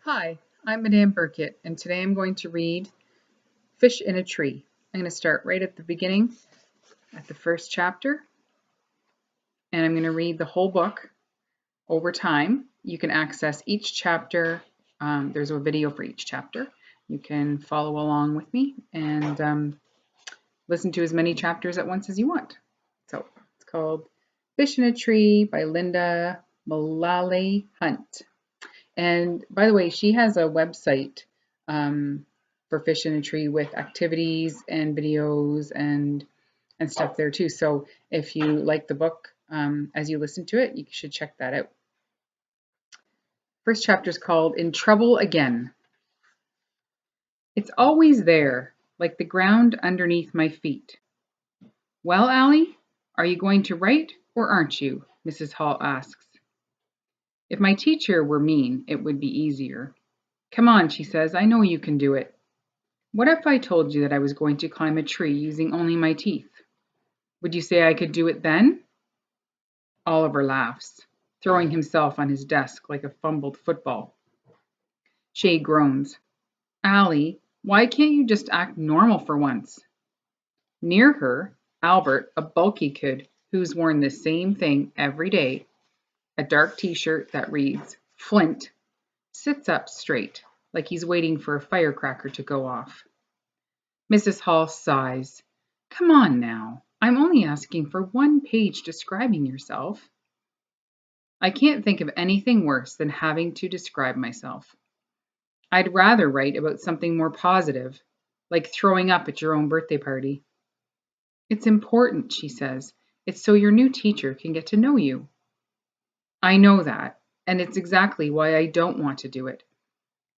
Hi, I'm Mme Burkett, and today I'm going to read Fish in a Tree. I'm going to start right at the beginning, at the first chapter, and I'm going to read the whole book over time. You can access each chapter. There's a video for each chapter. You can follow along with me and listen to as many chapters at once as you want. So it's called Fish in a Tree by Linda Mullally Hunt. And by the way, she has a website for Fish in a Tree with activities and videos and stuff there too. So if you like the book as you listen to it, you should check that out. First chapter is called In Trouble Again. It's always there, like the ground underneath my feet. Well, Allie, are you going to write or aren't you? Mrs. Hall asks. If my teacher were mean, it would be easier. Come on, she says, I know you can do it. What if I told you that I was going to climb a tree using only my teeth? Would you say I could do it then? Oliver laughs, throwing himself on his desk like a fumbled football. Shay groans. Allie, why can't you just act normal for once? Near her, Albert, a bulky kid who's worn the same thing every day, a dark t-shirt that reads Flint, sits up straight, like he's waiting for a firecracker to go off. Mrs. Hall sighs. Come on now. I'm only asking for one page describing yourself. I can't think of anything worse than having to describe myself. I'd rather write about something more positive, like throwing up at your own birthday party. It's important, she says. It's so your new teacher can get to know you. I know that, and it's exactly why I don't want to do it.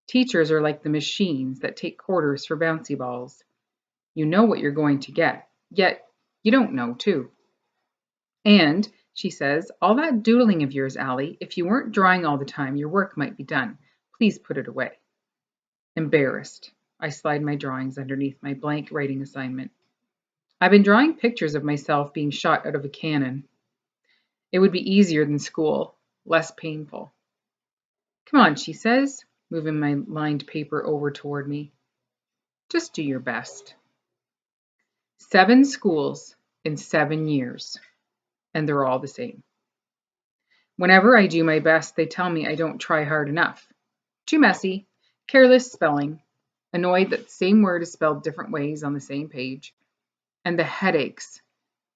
Teachers are like the machines that take quarters for bouncy balls. You know what you're going to get, yet you don't know, too. And, she says, all that doodling of yours, Allie, if you weren't drawing all the time, your work might be done. Please put it away. Embarrassed, I slide my drawings underneath my blank writing assignment. I've been drawing pictures of myself being shot out of a cannon. It would be easier than school, less painful. Come on, she says, moving my lined paper over toward me. Just do your best. 7 schools in 7 years, and they're all the same. Whenever I do my best, they tell me I don't try hard enough. Too messy, careless spelling, annoyed that the same word is spelled different ways on the same page, and the headaches.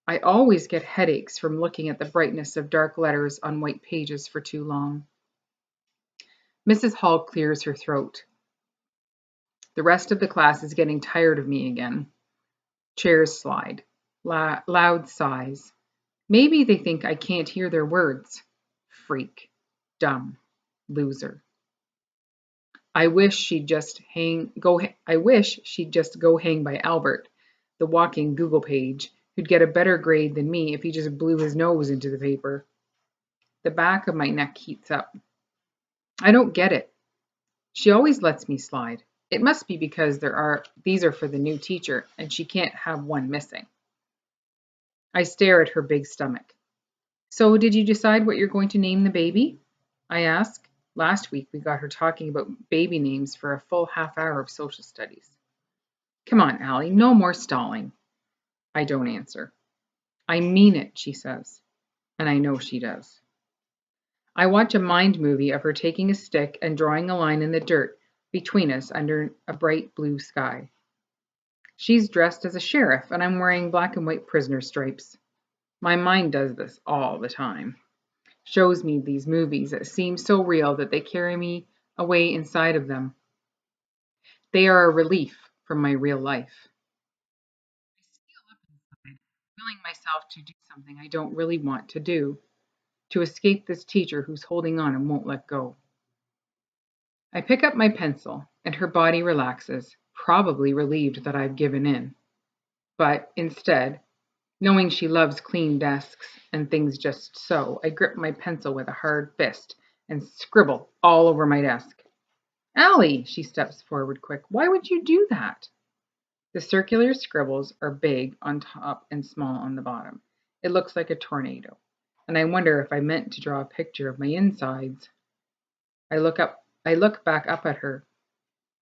I always get headaches from looking at the brightness of dark letters on white pages for too long. Mrs. Hall clears her throat. The rest of the class is getting tired of me again. Chairs slide. Loud sighs. Maybe they think I can't hear their words. Freak. Dumb. Loser. I wish she'd just go hang by Albert, the walking Google page, who'd get a better grade than me if he just blew his nose into the paper. The back of my neck heats up. I don't get it. She always lets me slide. It must be because these are for the new teacher, and she can't have one missing. I stare at her big stomach. So did you decide what you're going to name the baby? I ask. Last week we got her talking about baby names for a full half hour of social studies. Come on, Allie, no more stalling. I don't answer. I mean it, she says, and I know she does. I watch a mind movie of her taking a stick and drawing a line in the dirt between us under a bright blue sky. She's dressed as a sheriff, and I'm wearing black and white prisoner stripes. My mind does this all the time. Shows me these movies that seem so real that they carry me away inside of them. They are a relief from my real life. I steal up inside, willing myself to do something I don't really want to do, to escape this teacher who's holding on and won't let go. I pick up my pencil, and her body relaxes, probably relieved that I've given in. But instead, knowing she loves clean desks and things just so, I grip my pencil with a hard fist and scribble all over my desk. Allie, she steps forward quick. Why would you do that? The circular scribbles are big on top and small on the bottom. It looks like a tornado, and I wonder if I meant to draw a picture of my insides. I look up I look back up at her.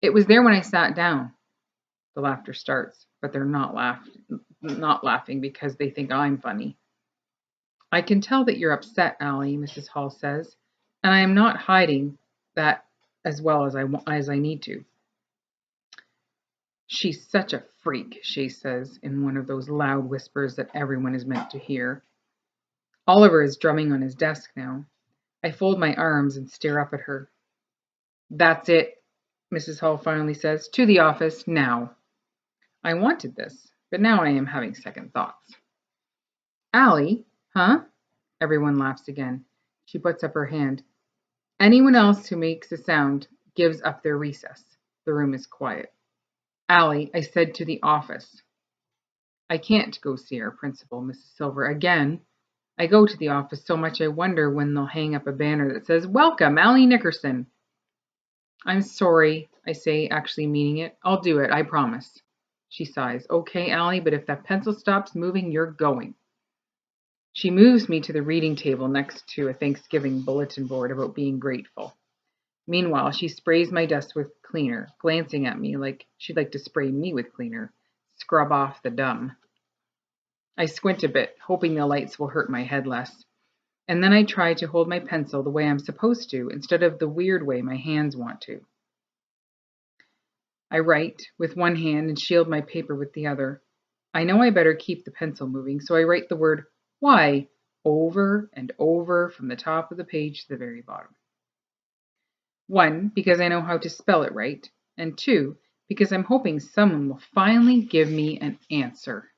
It was there when I sat down. The laughter starts, but they're not laughing because they think I'm funny. I can tell that you're upset, Allie, Mrs. Hall says, and I am not hiding that as well as I need to. She's such a freak, she says in one of those loud whispers that everyone is meant to hear. Oliver is drumming on his desk now. I fold my arms and stare up at her. That's it, Mrs. Hall finally says. To the office, now. I wanted this, but now I am having second thoughts. Allie, huh? Everyone laughs again. She puts up her hand. Anyone else who makes a sound gives up their recess. The room is quiet. Allie, I said to the office. I can't go see our principal, Mrs. Silver, again. I go to the office so much I wonder when they'll hang up a banner that says, Welcome, Allie Nickerson. I'm sorry, I say, actually meaning it. I'll do it, I promise. She sighs. Okay, Allie, but if that pencil stops moving, you're going. She moves me to the reading table next to a Thanksgiving bulletin board about being grateful. Meanwhile, she sprays my desk with cleaner, glancing at me like she'd like to spray me with cleaner. Scrub off the dumb. I squint a bit, hoping the lights will hurt my head less. And then I try to hold my pencil the way I'm supposed to, instead of the weird way my hands want to. I write with one hand and shield my paper with the other. I know I better keep the pencil moving, so I write the word why over and over from the top of the page to the very bottom. 1, because I know how to spell it right, and 2, because I'm hoping someone will finally give me an answer.